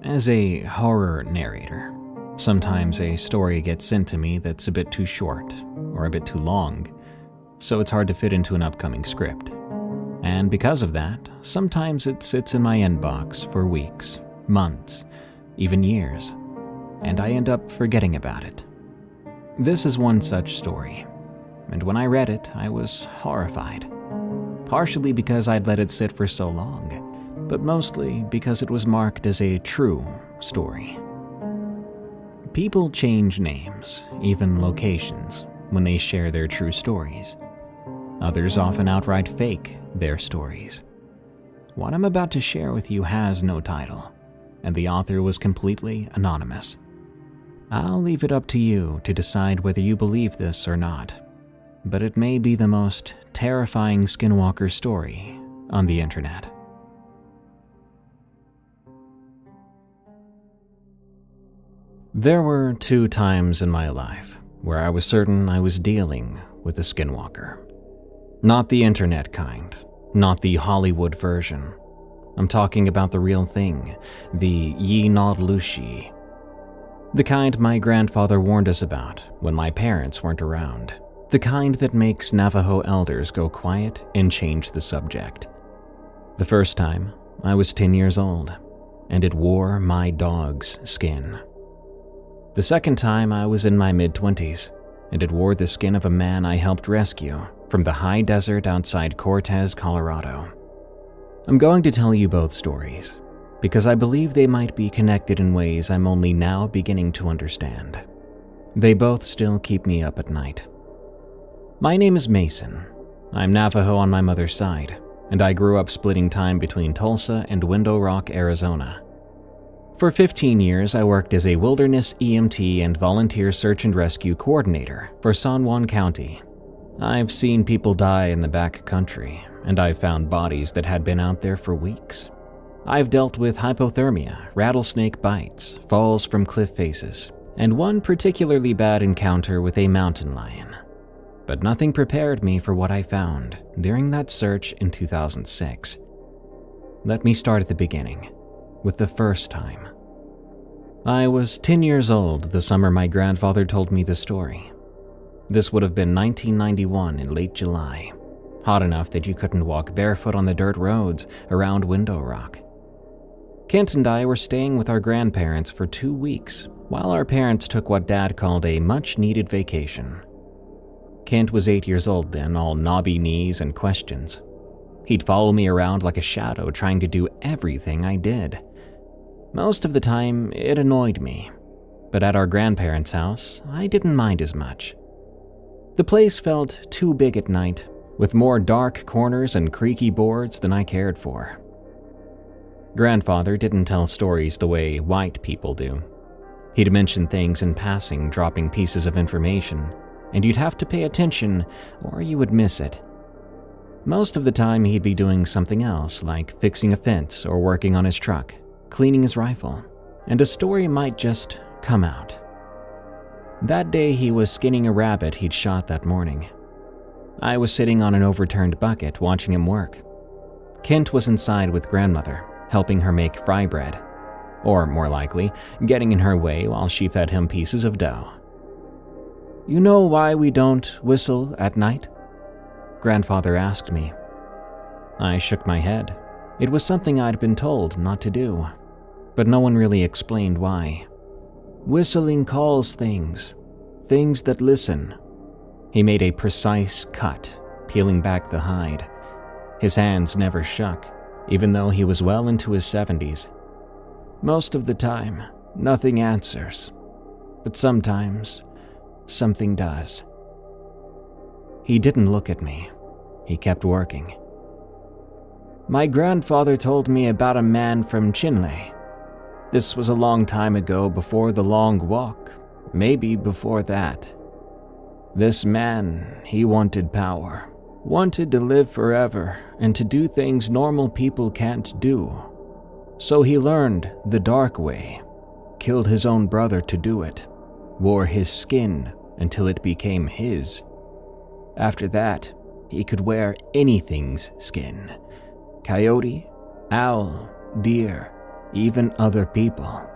As a horror narrator, sometimes a story gets sent to me that's a bit too short or a bit too long, so it's hard to fit into an upcoming script. And because of that, sometimes it sits in my inbox for weeks, months, even years, and I end up forgetting about it. This is one such story, and when I read it, I was horrified. Partially because I'd let it sit for so long, but mostly because it was marked as a true story. People change names, even locations, when they share their true stories. Others often outright fake their stories. What I'm about to share with you has no title, and the author was completely anonymous. I'll leave it up to you to decide whether you believe this or not, but it may be the most terrifying Skinwalker story on the internet. There were 2 times in my life where I was certain I was dealing with a Skinwalker. Not the internet kind, not the Hollywood version. I'm talking about the real thing, the Yi Nod Lushi. The kind my grandfather warned us about when my parents weren't around. The kind that makes Navajo elders go quiet and change the subject. The first time, I was 10 years old, and it wore my dog's skin. The second time, I was in my mid-20s, and it wore the skin of a man I helped rescue from the high desert outside Cortez, Colorado. I'm going to tell you both stories, because I believe they might be connected in ways I'm only now beginning to understand. They both still keep me up at night. My name is Mason. I'm Navajo on my mother's side, and I grew up splitting time between Tulsa and Window Rock, Arizona. For 15 years, I worked as a wilderness EMT and volunteer search and rescue coordinator for San Juan County. I've seen people die in the back country, and I've found bodies that had been out there for weeks. I've dealt with hypothermia, rattlesnake bites, falls from cliff faces, and one particularly bad encounter with a mountain lion. But nothing prepared me for what I found during that search in 2006. Let me start at the beginning, with the first time. I was 10 years old the summer my grandfather told me the story. This would have been 1991 in late July, hot enough that you couldn't walk barefoot on the dirt roads around Window Rock. Kent and I were staying with our grandparents for 2 weeks while our parents took what Dad called a much-needed vacation. Kent was 8 years old then, all knobby knees and questions. He'd follow me around like a shadow, trying to do everything I did. Most of the time, it annoyed me, but at our grandparents' house, I didn't mind as much. The place felt too big at night, with more dark corners and creaky boards than I cared for. Grandfather didn't tell stories the way white people do. He'd mention things in passing, dropping pieces of information, and you'd have to pay attention or you would miss it. Most of the time he'd be doing something else, like fixing a fence or working on his truck, cleaning his rifle, and a story might just come out. That day he was skinning a rabbit he'd shot that morning. I was sitting on an overturned bucket watching him work. Kent was inside with grandmother, helping her make fry bread, or more likely, getting in her way while she fed him pieces of dough. "You know why we don't whistle at night?" Grandfather asked me. I shook my head. It was something I'd been told not to do, but no one really explained why. "Whistling calls things that listen." He made a precise cut, peeling back the hide. His hands never shook, even though he was well into his 70s. "Most of the time, nothing answers, but sometimes something does." He didn't look at me. He kept working. "My grandfather told me about a man from Chinle. This was a long time ago, before the long walk, maybe before that. This man, he wanted power, wanted to live forever and to do things normal people can't do. So he learned the dark way, killed his own brother to do it, wore his skin until it became his. After that, he could wear anything's skin. Coyote, owl, deer, even other people.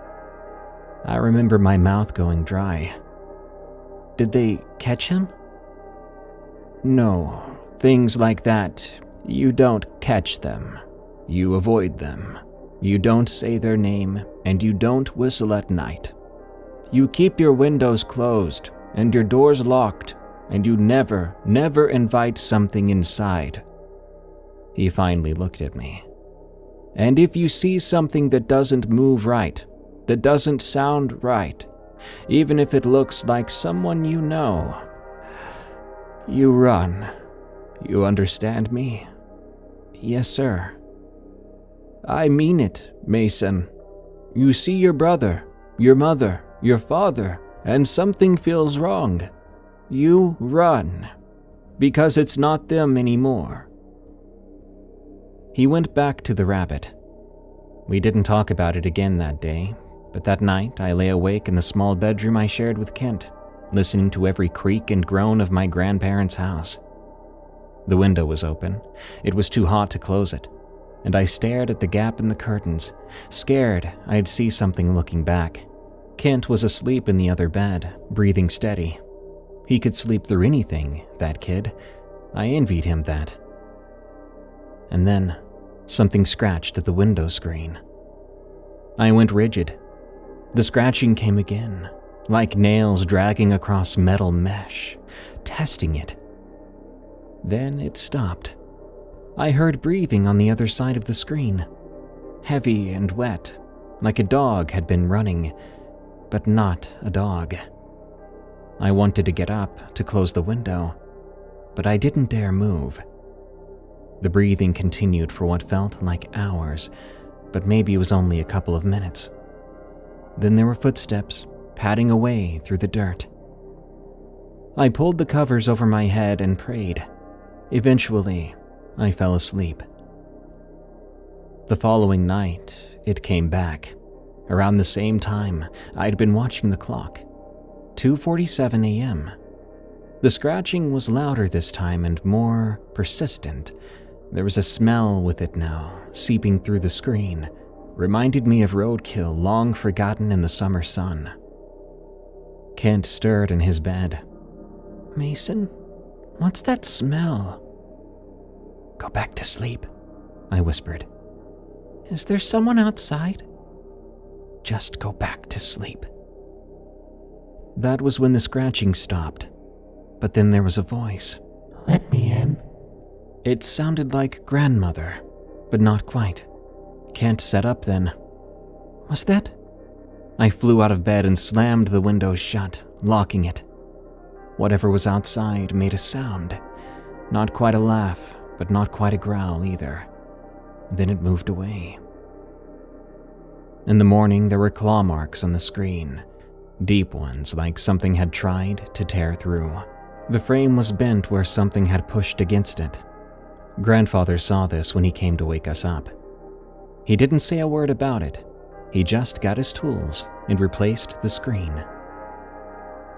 I remember my mouth going dry. Did they catch him? No, things like that, you don't catch them. You avoid them. You don't say their name, and you don't whistle at night. You keep your windows closed and your doors locked, and you never invite something inside. He finally looked at me. And if you see something that doesn't move right, that doesn't sound right, even if it looks like someone you know, you run. You understand me? Yes, sir. I mean it, Mason. You see your brother, your mother, your father, and something feels wrong. You run. Because it's not them anymore. He went back to the rabbit. We didn't talk about it again that day, but that night I lay awake in the small bedroom I shared with Kent, listening to every creak and groan of my grandparents' house. The window was open. It was too hot to close it, and I stared at the gap in the curtains, scared I'd see something looking back. Kent was asleep in the other bed, breathing steady. He could sleep through anything, that kid. I envied him that. And then, something scratched at the window screen. I went rigid. The scratching came again, like nails dragging across metal mesh, testing it. Then it stopped. I heard breathing on the other side of the screen, heavy and wet, like a dog had been running, but not a dog. I wanted to get up to close the window, but I didn't dare move. The breathing continued for what felt like hours, but maybe it was only a couple of minutes. Then there were footsteps, padding away through the dirt. I pulled the covers over my head and prayed. Eventually, I fell asleep. The following night, it came back. Around the same time, I'd been watching the clock. 2:47 a.m. The scratching was louder this time and more persistent. There was a smell with it now, seeping through the screen. Reminded me of roadkill long forgotten in the summer sun. Kent stirred in his bed. Mason, what's that smell? Go back to sleep, I whispered. Is there someone outside? Just go back to sleep. That was when the scratching stopped, but then there was a voice. Let me in. It sounded like grandmother, but not quite. Kent sat up then. Was that? I flew out of bed and slammed the window shut, locking it. Whatever was outside made a sound. Not quite a laugh, but not quite a growl either. Then it moved away. In the morning, there were claw marks on the screen. Deep ones, like something had tried to tear through. The frame was bent where something had pushed against it. Grandfather saw this when he came to wake us up. He didn't say a word about it. He just got his tools and replaced the screen.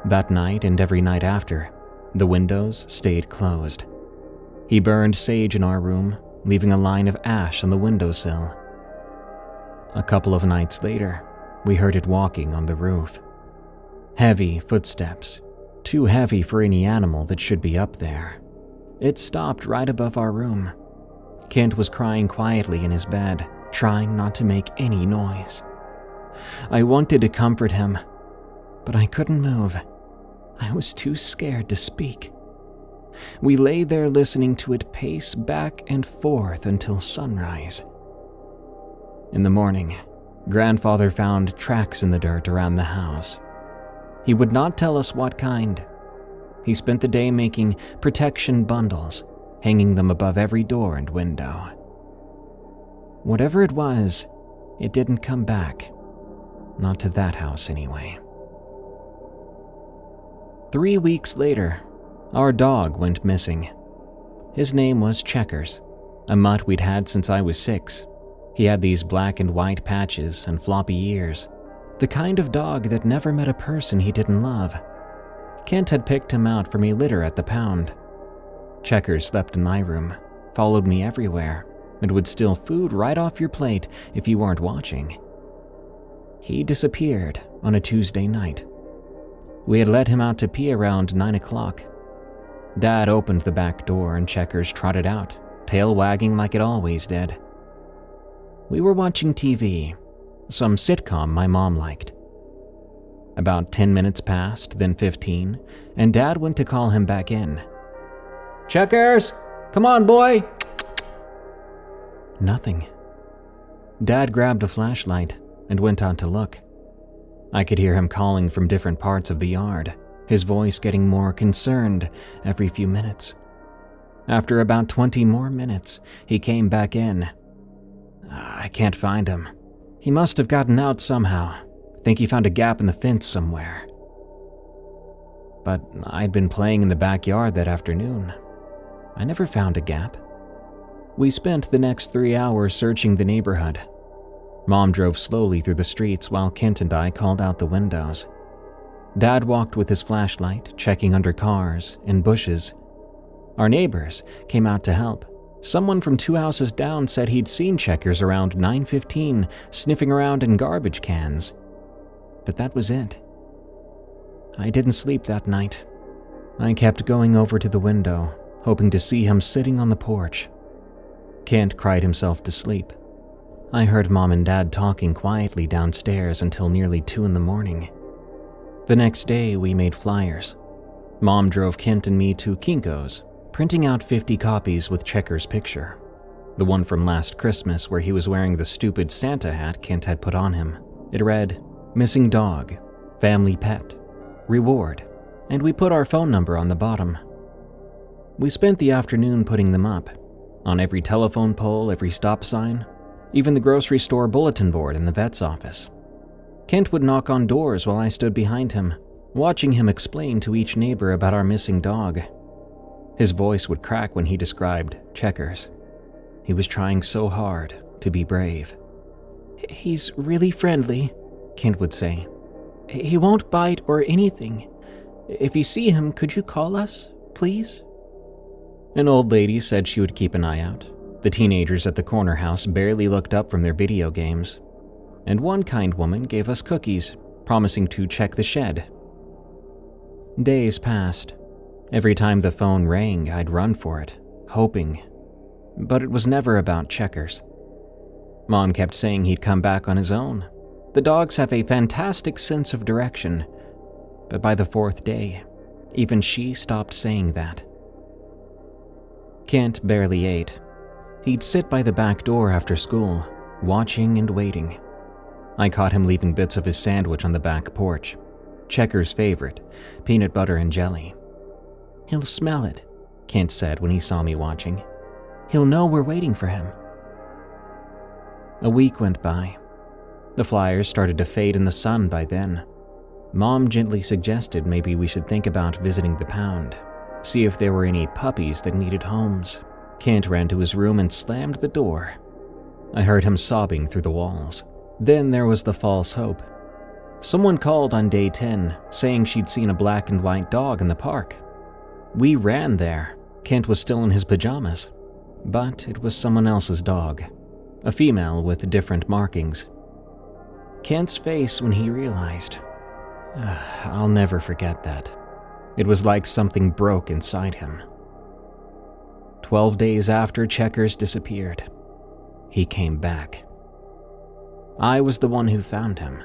That night and every night after, the windows stayed closed. He burned sage in our room, leaving a line of ash on the windowsill. A couple of nights later, we heard it walking on the roof. Heavy footsteps, too heavy for any animal that should be up there. It stopped right above our room. Kent was crying quietly in his bed, trying not to make any noise. I wanted to comfort him, but I couldn't move. I was too scared to speak. We lay there listening to it pace back and forth until sunrise. In the morning, Grandfather found tracks in the dirt around the house. He would not tell us what kind. He spent the day making protection bundles, hanging them above every door and window. Whatever it was, it didn't come back. Not to that house anyway. 3 weeks later, our dog went missing. His name was Checkers, a mutt we'd had since I was 6. He had these black and white patches and floppy ears, the kind of dog that never met a person he didn't love. Kent had picked him out from a litter at the pound. Checkers slept in my room, followed me everywhere, and would steal food right off your plate if you weren't watching. He disappeared on a Tuesday night. We had let him out to pee around 9 o'clock. Dad opened the back door and Checkers trotted out, tail wagging like it always did. We were watching TV, some sitcom my mom liked. About 10 minutes passed, then 15, and Dad went to call him back in. "Checkers, come on, boy!" Nothing. Dad grabbed a flashlight and went out to look. I could hear him calling from different parts of the yard, his voice getting more concerned every few minutes. After about 20 more minutes, he came back in. "I can't find him. He must have gotten out somehow. Think he found a gap in the fence somewhere." But I'd been playing in the backyard that afternoon. I never found a gap. We spent the next 3 hours searching the neighborhood. Mom drove slowly through the streets while Kent and I called out the windows. Dad walked with his flashlight, checking under cars, in bushes. Our neighbors came out to help. Someone from 2 houses down said he'd seen Checkers around 9:15 sniffing around in garbage cans. But that was it. I didn't sleep that night. I kept going over to the window, hoping to see him sitting on the porch. Kent cried himself to sleep. I heard Mom and Dad talking quietly downstairs until nearly 2 in the morning. The next day, we made flyers. Mom drove Kent and me to Kinko's, printing out 50 copies with Checkers' picture. The one from last Christmas where he was wearing the stupid Santa hat Kent had put on him. It read, "Missing dog, family pet, reward," and we put our phone number on the bottom. We spent the afternoon putting them up, on every telephone pole, every stop sign, even the grocery store bulletin board in the vet's office. Kent would knock on doors while I stood behind him, watching him explain to each neighbor about our missing dog. His voice would crack when he described Checkers. He was trying so hard to be brave. "He's really friendly," Kent would say. "He won't bite or anything. If you see him, could you call us, please?" An old lady said she would keep an eye out. The teenagers at the corner house barely looked up from their video games. And one kind woman gave us cookies, promising to check the shed. Days passed. Every time the phone rang, I'd run for it, hoping. But it was never about Checkers. Mom kept saying he'd come back on his own. The dogs have a fantastic sense of direction. But by the 4th day, even she stopped saying that. Kent barely ate. He'd sit by the back door after school, watching and waiting. I caught him leaving bits of his sandwich on the back porch. Checkers' favorite, peanut butter and jelly. "He'll smell it," Kent said when he saw me watching. "He'll know we're waiting for him." A week went by. The flyers started to fade in the sun by then. Mom gently suggested maybe we should think about visiting the pound, see if there were any puppies that needed homes. Kent ran to his room and slammed the door. I heard him sobbing through the walls. Then there was the false hope. Someone called on day 10, saying she'd seen a black and white dog in the park. We ran there. Kent was still in his pajamas. But it was someone else's dog, a female with different markings. Kent's face when he realized. I'll never forget that. It was like something broke inside him. 12 days after Checkers disappeared, he came back. I was the one who found him.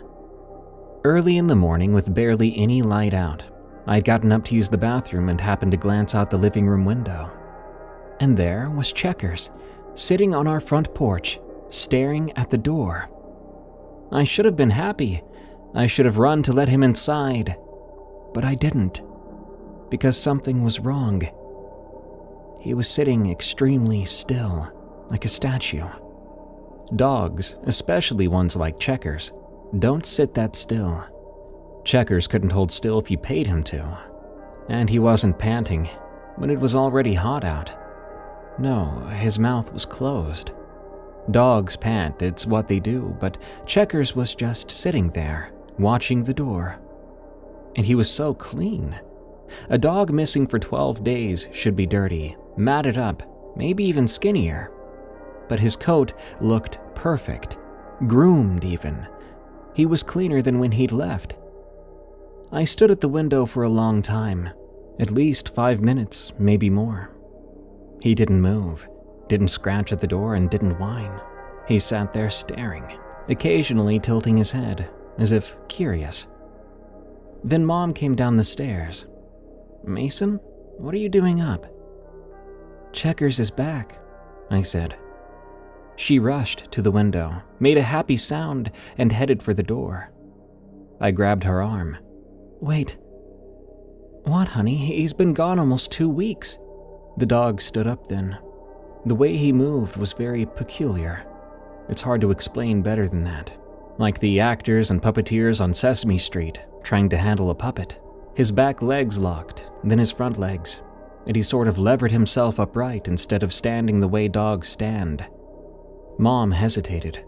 Early in the morning, with barely any light out, I'd gotten up to use the bathroom and happened to glance out the living room window. And there was Checkers, sitting on our front porch, staring at the door. I should have been happy. I should have run to let him inside. But I didn't, because something was wrong. He was sitting extremely still, like a statue. Dogs, especially ones like Checkers, don't sit that still. Checkers couldn't hold still if you paid him to. And he wasn't panting when it was already hot out. No, his mouth was closed. Dogs pant, it's what they do, but Checkers was just sitting there, watching the door. And he was so clean. A dog missing for 12 days should be dirty, matted up, maybe even skinnier. But his coat looked perfect, groomed even. He was cleaner than when he'd left. I stood at the window for a long time, at least 5 minutes, maybe more. He didn't move, didn't scratch at the door, and didn't whine. He sat there staring, occasionally tilting his head, as if curious. Then Mom came down the stairs. "Mason, what are you doing up?" "Checkers is back," I said. She rushed to the window, made a happy sound, and headed for the door. I grabbed her arm. "Wait." "What, honey? He's been gone almost 2 weeks." The dog stood up then. The way he moved was very peculiar. It's hard to explain better than that. Like the actors and puppeteers on Sesame Street trying to handle a puppet. His back legs locked, then his front legs, and he sort of levered himself upright instead of standing the way dogs stand. Mom hesitated.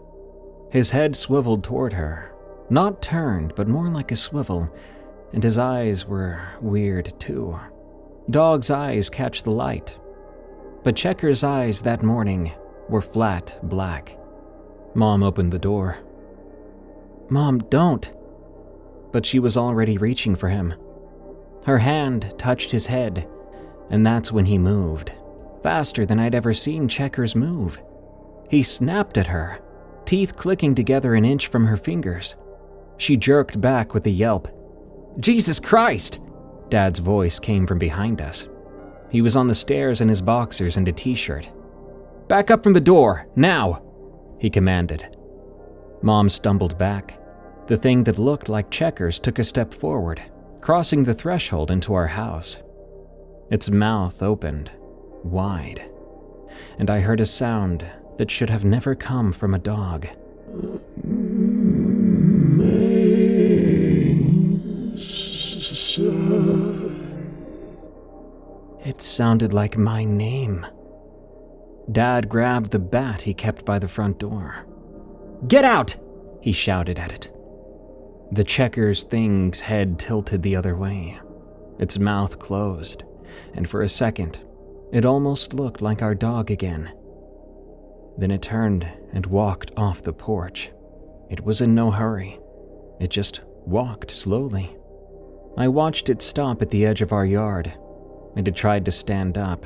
His head swiveled toward her, not turned, but more like a swivel, and his eyes were weird too. Dogs' eyes catch the light, but Checker's eyes that morning were flat black. Mom opened the door. "Mom, don't!" But she was already reaching for him. Her hand touched his head, and that's when he moved, faster than I'd ever seen Checkers move. He snapped at her, teeth clicking together an inch from her fingers. She jerked back with a yelp. "Jesus Christ!" Dad's voice came from behind us. He was on the stairs in his boxers and a t-shirt. "Back up from the door, now!" he commanded. Mom stumbled back. The thing that looked like Checkers took a step forward, crossing the threshold into our house. Its mouth opened, wide, and I heard a sound that should have never come from a dog. It sounded like my name. Dad grabbed the bat he kept by the front door. "Get out!" he shouted at it. The Checkers thing's head tilted the other way. Its mouth closed, and for a second, it almost looked like our dog again. Then it turned and walked off the porch. It was in no hurry. It just walked slowly. I watched it stop at the edge of our yard, and it tried to stand up.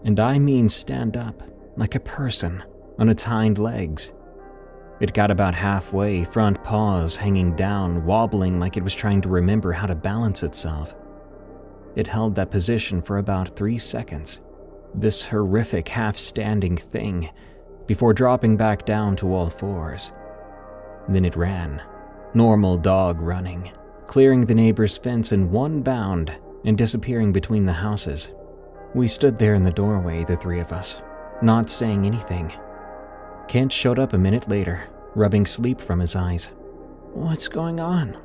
And I mean stand up, like a person, on its hind legs. It got about halfway, front paws hanging down, wobbling like it was trying to remember how to balance itself. It held that position for about 3 seconds, this horrific half-standing thing, before dropping back down to all fours. Then it ran, normal dog running, clearing the neighbor's fence in one bound and disappearing between the houses. We stood there in the doorway, the three of us, not saying anything. Kent showed up a minute later, rubbing sleep from his eyes. "What's going on?"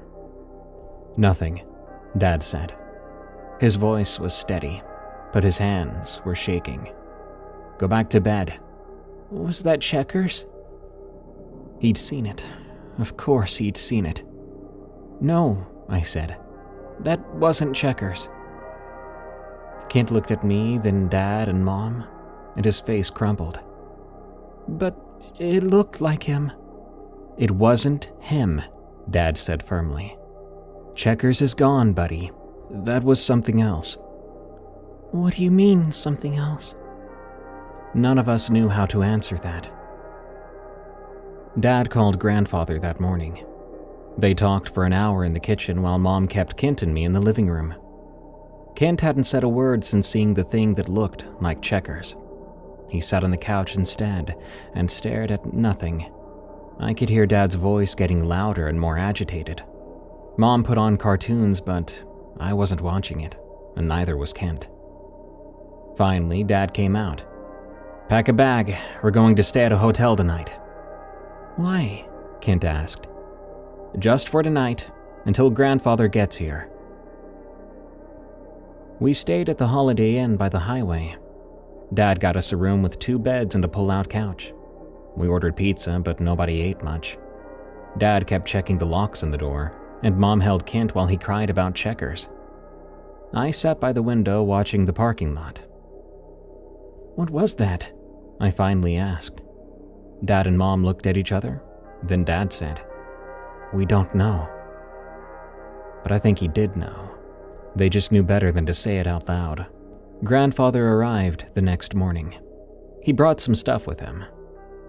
"Nothing," Dad said. His voice was steady, but his hands were shaking. "Go back to bed." "Was that Checkers?" He'd seen it. Of course he'd seen it. "No," I said. "That wasn't Checkers." Kent looked at me, then Dad and Mom, and his face crumpled. "But it looked like him." "It wasn't him," Dad said firmly. "Checkers is gone, buddy. That was something else." "What do you mean, something else?" None of us knew how to answer that. Dad called Grandfather that morning. They talked for an hour in the kitchen while Mom kept Kent and me in the living room. Kent hadn't said a word since seeing the thing that looked like Checkers. He sat on the couch instead and stared at nothing. I could hear Dad's voice getting louder and more agitated. Mom put on cartoons, but I wasn't watching it, and neither was Kent. Finally, Dad came out. "Pack a bag. We're going to stay at a hotel tonight." "Why?" Kent asked. "Just for tonight, until Grandfather gets here." We stayed at the Holiday Inn by the highway. Dad got us a room with 2 beds and a pull-out couch. We ordered pizza, but nobody ate much. Dad kept checking the locks on the door, and Mom held Kent while he cried about Checkers. I sat by the window watching the parking lot. "What was that?" I finally asked. Dad and Mom looked at each other, then Dad said, We don't know. But I think he did know. They just knew better than to say it out loud. Grandfather arrived the next morning. He brought some stuff with him.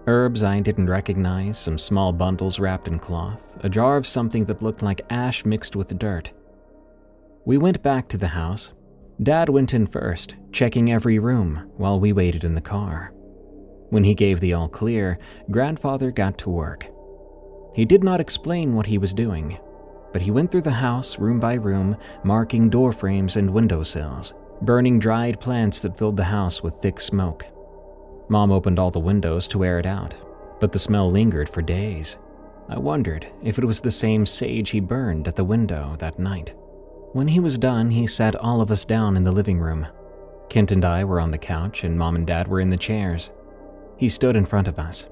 Herbs I didn't recognize, some small bundles wrapped in cloth, a jar of something that looked like ash mixed with dirt. We went back to the house. Dad went in first, checking every room while we waited in the car. When he gave the all clear, Grandfather got to work. He did not explain what he was doing, but he went through the house room by room, marking door frames and windowsills, burning dried plants that filled the house with thick smoke. Mom opened all the windows to air it out, but the smell lingered for days. I wondered if it was the same sage he burned at the window that night. When he was done, he sat all of us down in the living room. Kent and I were on the couch, and Mom and Dad were in the chairs. He stood in front of us.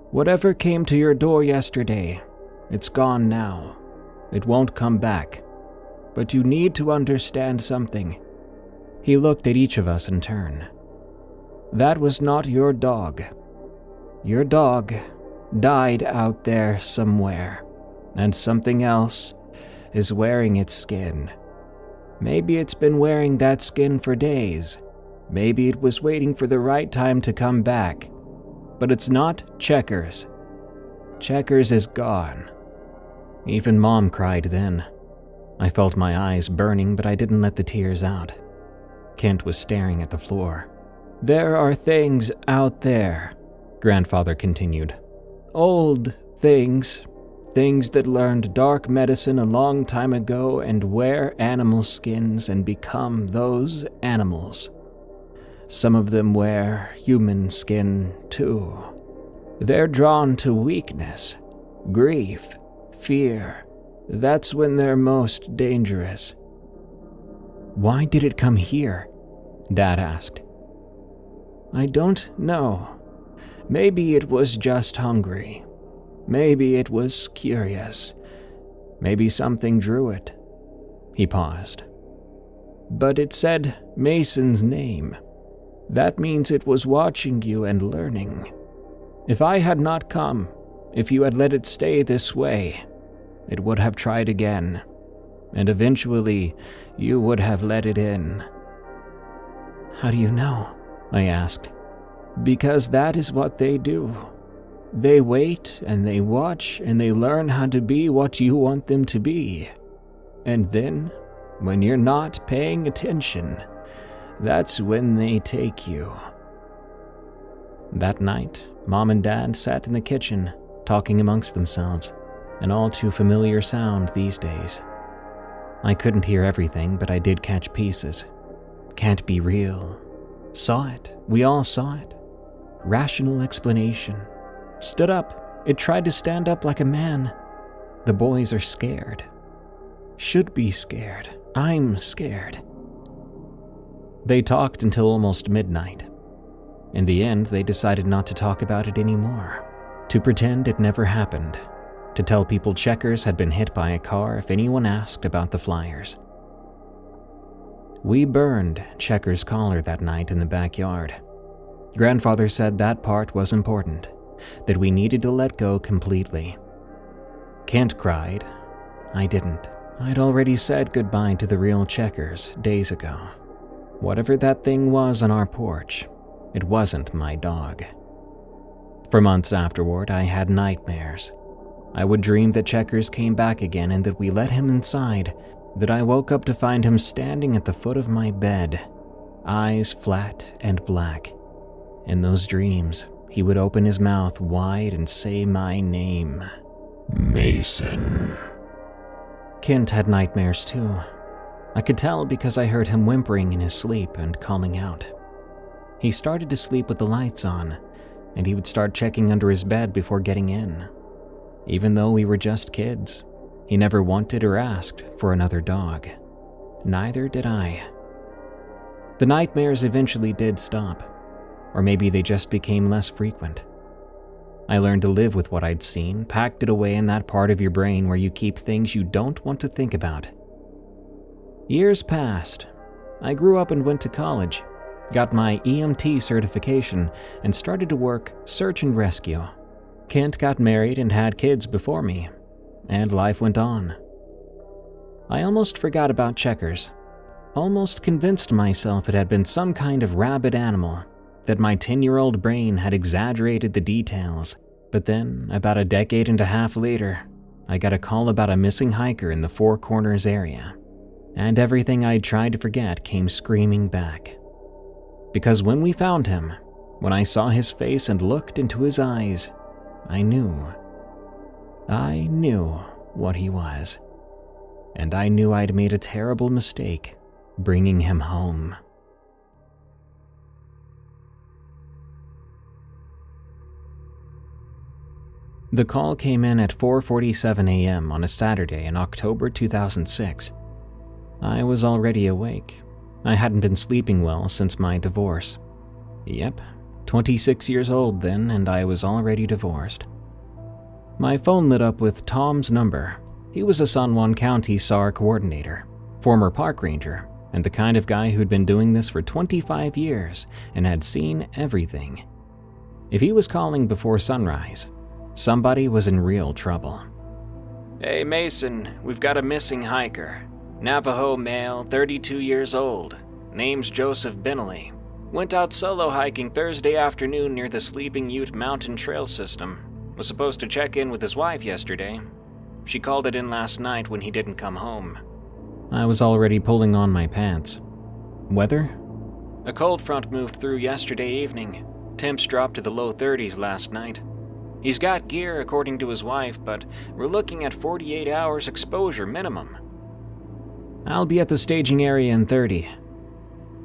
"Whatever came to your door yesterday, it's gone now. It won't come back. But you need to understand something." He looked at each of us in turn. "That was not your dog. Your dog died out there somewhere, and something else is wearing its skin. Maybe it's been wearing that skin for days. Maybe it was waiting for the right time to come back. But it's not Checkers. Checkers is gone." Even Mom cried then. I felt my eyes burning, but I didn't let the tears out. Kent was staring at the floor. "There are things out there," Grandfather continued. "Old things. Things that learned dark medicine a long time ago and wear animal skins and become those animals. Some of them wear human skin too. They're drawn to weakness, grief, fear. That's when they're most dangerous." "Why did it come here?" Dad asked. "I don't know. Maybe it was just hungry. Maybe it was curious. Maybe something drew it." He paused. "But it said Mason's name. That means it was watching you and learning. If I had not come, if you had let it stay this way, it would have tried again, and eventually you would have let it in." "How do you know?" I asked. "Because that is what they do. They wait and they watch and they learn how to be what you want them to be. And then, when you're not paying attention, that's when they take you." That night, Mom and Dad sat in the kitchen, talking amongst themselves, an all too familiar sound these days. I couldn't hear everything, but I did catch pieces. "Can't be real." "Saw it. We all saw it." "Rational explanation." "Stood up. It tried to stand up like a man." "The boys are scared." "Should be scared. I'm scared." They talked until almost midnight. In the end, they decided not to talk about it anymore, to pretend it never happened, to tell people Checkers had been hit by a car if anyone asked about the flyers. We burned Checkers' collar that night in the backyard. Grandfather said that part was important, that we needed to let go completely. Kent cried. I didn't. I'd already said goodbye to the real Checkers days ago. Whatever that thing was on our porch, it wasn't my dog. For months afterward, I had nightmares. I would dream that Checkers came back again and that we let him inside, that I woke up to find him standing at the foot of my bed, eyes flat and black. In those dreams, he would open his mouth wide and say my name. Mason. Kent had nightmares too. I could tell because I heard him whimpering in his sleep and calling out. He started to sleep with the lights on, and he would start checking under his bed before getting in. Even though we were just kids, he never wanted or asked for another dog. Neither did I. The nightmares eventually did stop, or maybe they just became less frequent. I learned to live with what I'd seen, packed it away in that part of your brain where you keep things you don't want to think about. Years passed. I grew up and went to college, got my EMT certification, and started to work search and rescue. Kent got married and had kids before me. and life went on. I almost forgot about Checkers, almost convinced myself it had been some kind of rabid animal, that my 10-year-old brain had exaggerated the details. But then, about a decade and a half later, I got a call about a missing hiker in the Four Corners area, and everything I'd tried to forget came screaming back. Because when we found him, when I saw his face and looked into his eyes, I knew what he was. And I knew I'd made a terrible mistake bringing him home. The call came in at 4:47 a.m. on a Saturday in October 2006. I was already awake. I hadn't been sleeping well since my divorce. Yep, 26 years old then, and I was already divorced. My phone lit up with Tom's number. He was a San Juan County SAR coordinator, former park ranger, and the kind of guy who'd been doing this for 25 years and had seen everything. If he was calling before sunrise, somebody was in real trouble. "Hey Mason, we've got a missing hiker. Navajo male, 32 years old. Name's Joseph Binnelly. Went out solo hiking Thursday afternoon near the Sleeping Ute Mountain Trail System. Was supposed to check in with his wife yesterday. She called it in last night when he didn't come home." I was already pulling on my pants. Weather? "A cold front moved through yesterday evening. Temps dropped to the low 30s last night. He's got gear according to his wife, but we're looking at 48 hours exposure minimum." "I'll be at the staging area in 30.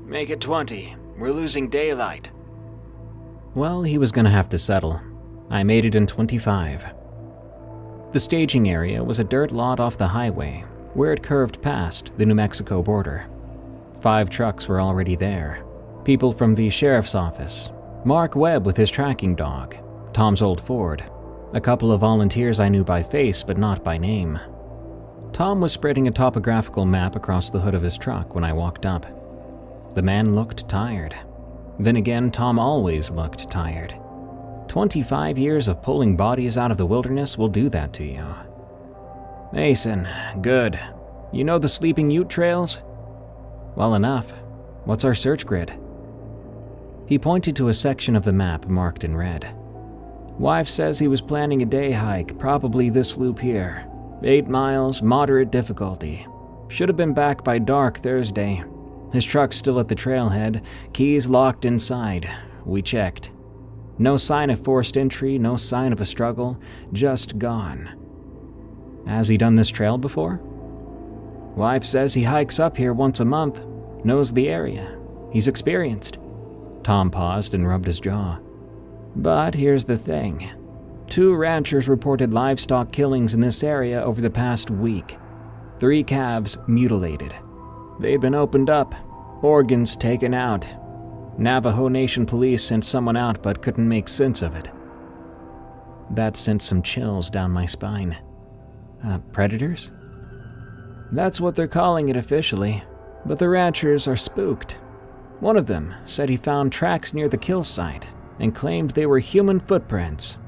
"Make it 20. We're losing daylight." Well, he was gonna have to settle. I made it in 25. The staging area was a dirt lot off the highway, where it curved past the New Mexico border. 5 trucks were already there. People from the sheriff's office, Mark Webb with his tracking dog, Tom's old Ford, a couple of volunteers I knew by face but not by name. Tom was spreading a topographical map across the hood of his truck when I walked up. The man looked tired. Then again, Tom always looked tired. 25 years of pulling bodies out of the wilderness will do that to you. "Mason, good. You know the Sleeping Ute trails?" "Well enough. What's our search grid?" He pointed to a section of the map marked in red. "Wife says he was planning a day hike, probably this loop here. 8 miles, moderate difficulty. Should have been back by dark Thursday. His truck's still at the trailhead, keys locked inside. We checked. No sign of forced entry, no sign of a struggle, just gone." "Has he done this trail before?" "Wife says he hikes up here once a month, knows the area. He's experienced." Tom paused and rubbed his jaw. "But here's the thing. 2 ranchers reported livestock killings in this area over the past week. 3 calves mutilated. They'd been opened up, organs taken out. Navajo Nation police sent someone out but couldn't make sense of it." That sent some chills down my spine. Predators? "That's what they're calling it officially, but the ranchers are spooked. One of them said he found tracks near the kill site and claimed they were human footprints.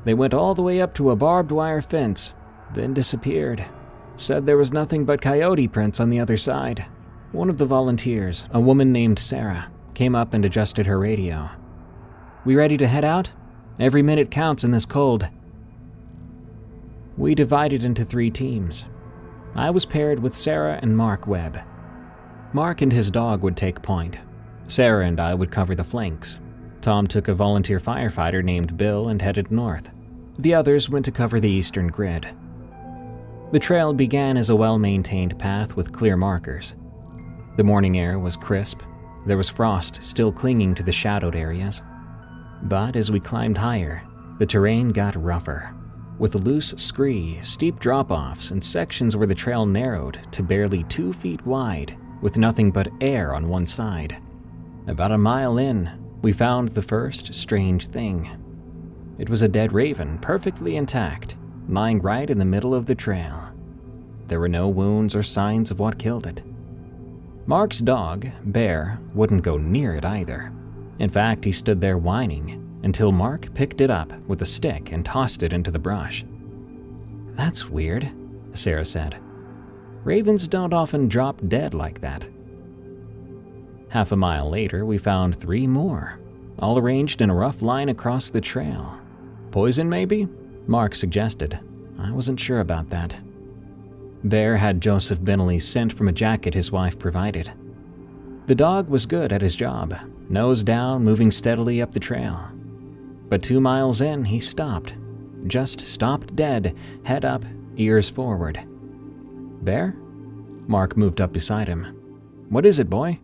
They went all the way up to a barbed wire fence, then disappeared. Said there was nothing but coyote prints on the other side." One of the volunteers, a woman named Sarah, came up and adjusted her radio. "We ready to head out? Every minute counts in this cold." We divided into 3 teams. I was paired with Sarah and Mark Webb. Mark and his dog would take point. Sarah and I would cover the flanks. Tom took a volunteer firefighter named Bill and headed north. The others went to cover the eastern grid. The trail began as a well-maintained path with clear markers. The morning air was crisp. There was frost still clinging to the shadowed areas. But as we climbed higher, the terrain got rougher, with loose scree, steep drop-offs, and sections where the trail narrowed to barely 2 feet wide, with nothing but air on one side. About a mile in, we found the first strange thing. It was a dead raven, perfectly intact, lying right in the middle of the trail. There were no wounds or signs of what killed it. Mark's dog, Bear, wouldn't go near it either. In fact, he stood there whining until Mark picked it up with a stick and tossed it into the brush. "That's weird," Sarah said. "Ravens don't often drop dead like that." Half a mile later, we found 3 more, all arranged in a rough line across the trail. "Poison, maybe?" Mark suggested. I wasn't sure about that. Bear had Joseph Binnelly's scent from a jacket his wife provided. The dog was good at his job, nose down, moving steadily up the trail. But 2 miles in, he stopped. Just stopped dead, head up, ears forward. "Bear?" Mark moved up beside him. "What is it, boy?"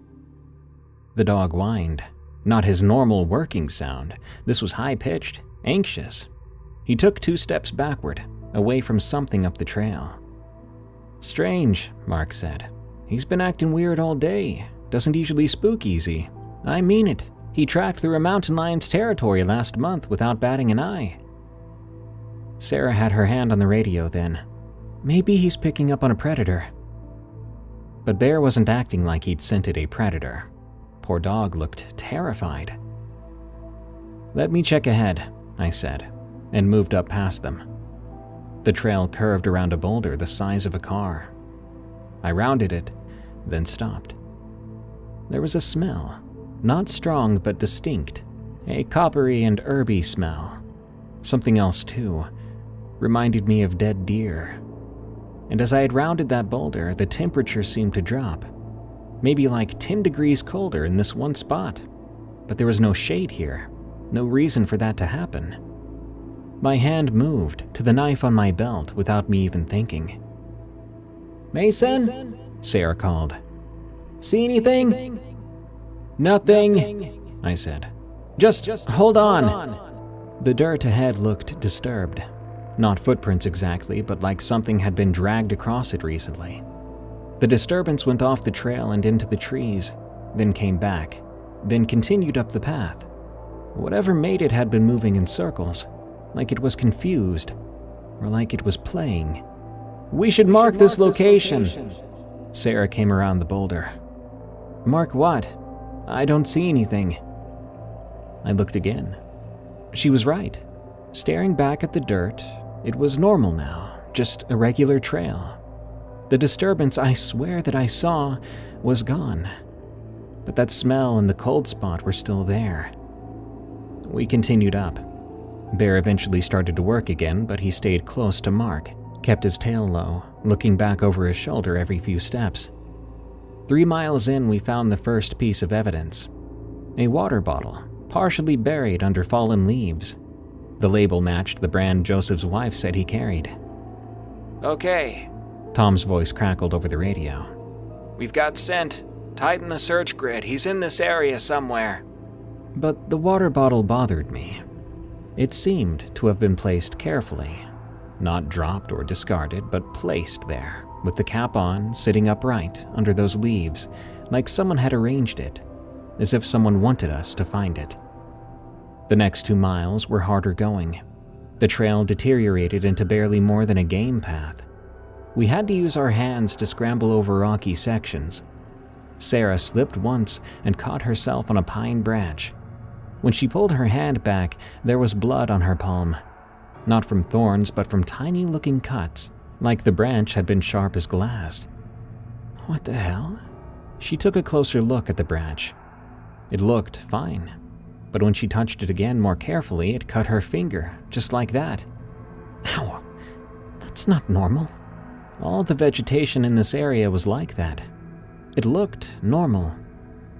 The dog whined. Not his normal working sound. This was high-pitched, anxious. He took 2 steps backward, away from something up the trail. "Strange," Mark said. "He's been acting weird all day. Doesn't usually spook easy. I mean it. He tracked through a mountain lion's territory last month without batting an eye." Sarah had her hand on the radio then. "Maybe he's picking up on a predator." But Bear wasn't acting like he'd scented a predator. Poor dog looked terrified. "Let me check ahead," I said, and moved up past them. The trail curved around a boulder the size of a car. I rounded it, then stopped. There was a smell, not strong but distinct, a coppery and herby smell. Something else too, reminded me of dead deer. And as I had rounded that boulder, the temperature seemed to drop. Maybe like 10 degrees colder in this one spot. But there was no shade here, no reason for that to happen. My hand moved to the knife on my belt without me even thinking. "Mason?" Sarah called. "See anything?" "Nothing," I said. Just hold on." The dirt ahead looked disturbed. Not footprints exactly, but like something had been dragged across it recently. The disturbance went off the trail and into the trees, then came back, then continued up the path. Whatever made it had been moving in circles, like it was confused, or like it was playing. "We should mark this location." Sarah came around the boulder. "Mark what? I don't see anything." I looked again. She was right. Staring back at the dirt, it was normal now, just a regular trail. The disturbance I swear that I saw was gone, but that smell and the cold spot were still there. We continued up. Bear eventually started to work again, but he stayed close to Mark, kept his tail low, looking back over his shoulder every few steps. 3 miles in, we found the first piece of evidence. A water bottle, partially buried under fallen leaves. The label matched the brand Joseph's wife said he carried. "Okay," Tom's voice crackled over the radio. "We've got scent. Tighten the search grid. He's in this area somewhere." But the water bottle bothered me. It seemed to have been placed carefully. Not dropped or discarded, but placed there, with the cap on, sitting upright under those leaves, like someone had arranged it, as if someone wanted us to find it. The next 2 miles were harder going. The trail deteriorated into barely more than a game path. We had to use our hands to scramble over rocky sections. Sarah slipped once and caught herself on a pine branch. When she pulled her hand back, there was blood on her palm. Not from thorns, but from tiny-looking cuts, like the branch had been sharp as glass. What the hell? She took a closer look at the branch. It looked fine, but when she touched it again more carefully, it cut her finger, just like that. Ow! That's not normal. All the vegetation in this area was like that. It looked normal,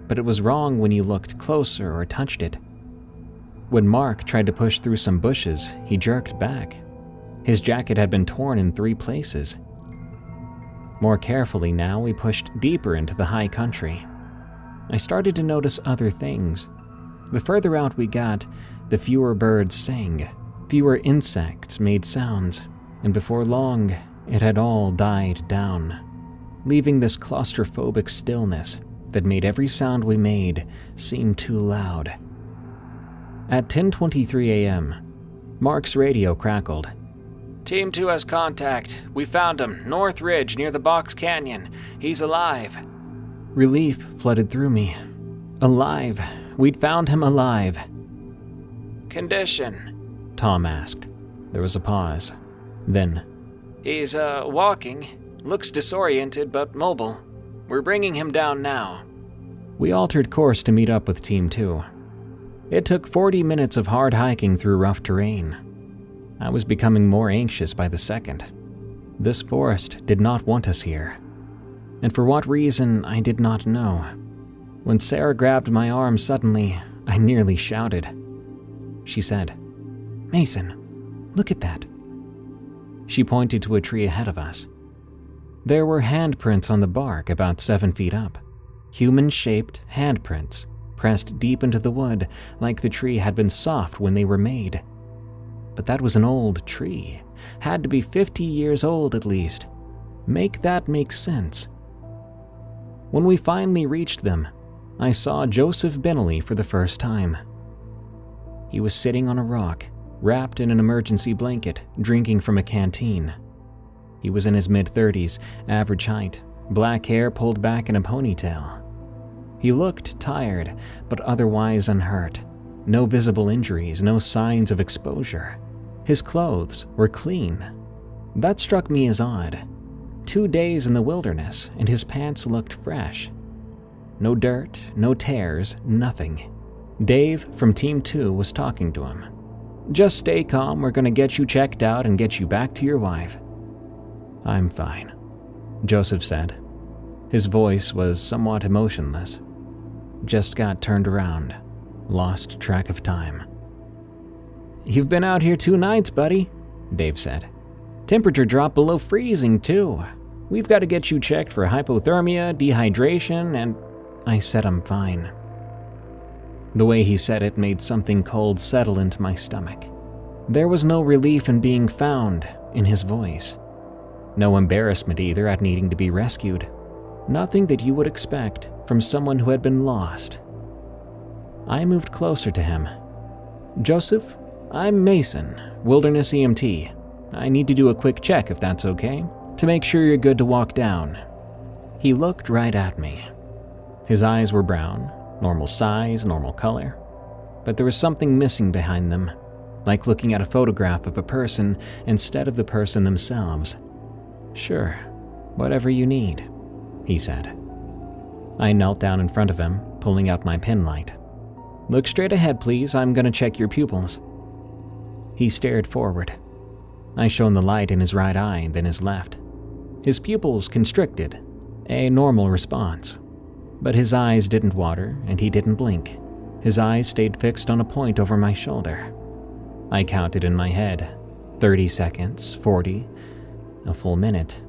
but it was wrong when you looked closer or touched it. When Mark tried to push through some bushes, he jerked back. His jacket had been torn in 3 places. More carefully now, we pushed deeper into the high country. I started to notice other things. The further out we got, the fewer birds sang, fewer insects made sounds, and before long, it had all died down, leaving this claustrophobic stillness that made every sound we made seem too loud. At 10:23 a.m., Mark's radio crackled. "Team 2 has contact. We found him, North Ridge near the Box Canyon. He's alive." Relief flooded through me. Alive. We'd found him alive. "Condition?" Tom asked. There was a pause. Then, He's, walking. Looks disoriented but mobile. We're bringing him down now." We altered course to meet up with Team 2. It took 40 minutes of hard hiking through rough terrain. I was becoming more anxious by the second. This forest did not want us here. And for what reason, I did not know. When Sarah grabbed my arm suddenly, I nearly shouted. She said, "Mason, look at that." She pointed to a tree ahead of us. There were handprints on the bark about 7 feet up. Human-shaped handprints, pressed deep into the wood like the tree had been soft when they were made. But that was an old tree. Had to be 50 years old at least. Make that make sense. When we finally reached them, I saw Joseph Bentley for the first time. He was sitting on a rock, wrapped in an emergency blanket, drinking from a canteen. He was in his mid-30s, average height, black hair pulled back in a ponytail. He looked tired, but otherwise unhurt. No visible injuries, no signs of exposure. His clothes were clean. That struck me as odd. 2 days in the wilderness, and his pants looked fresh. No dirt, no tears, nothing. Dave from Team 2 was talking to him. "Just stay calm, we're gonna get you checked out and get you back to your wife." "I'm fine," Joseph said. His voice was somewhat emotionless. Just got turned around, lost track of time. "You've been out here 2 nights, buddy," Dave said. "Temperature dropped below freezing, too. We've got to get you checked for hypothermia, dehydration, and—" I said I'm fine. The way he said it made something cold settle into my stomach. There was no relief in being found in his voice. No embarrassment either at needing to be rescued. Nothing that you would expect from someone who had been lost. I moved closer to him. "Joseph, I'm Mason, Wilderness EMT. I need to do a quick check if that's okay, to make sure you're good to walk down." He looked right at me. His eyes were brown, normal size, normal color. But there was something missing behind them, like looking at a photograph of a person instead of the person themselves. "Sure, whatever you need," he said. I knelt down in front of him, pulling out my pen light. "Look straight ahead, please. I'm gonna check your pupils." He stared forward. I shone the light in his right eye, then his left. His pupils constricted, a normal response. But his eyes didn't water, and he didn't blink. His eyes stayed fixed on a point over my shoulder. I counted in my head, 30 seconds, 40, a full minute.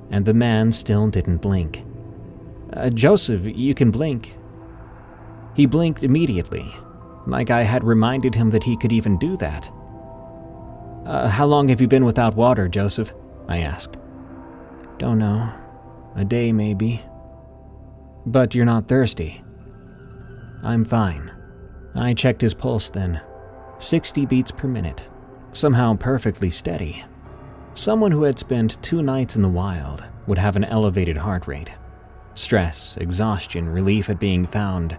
And the man still didn't blink. "Joseph, you can blink." He blinked immediately, like I had reminded him that he could even do that. How long have you been without water, Joseph?" I asked. "Don't know. A day, maybe." "But you're not thirsty?" "I'm fine." I checked his pulse then. 60 beats per minute. Somehow perfectly steady. Someone who had spent 2 nights in the wild would have an elevated heart rate. Stress, exhaustion, relief at being found.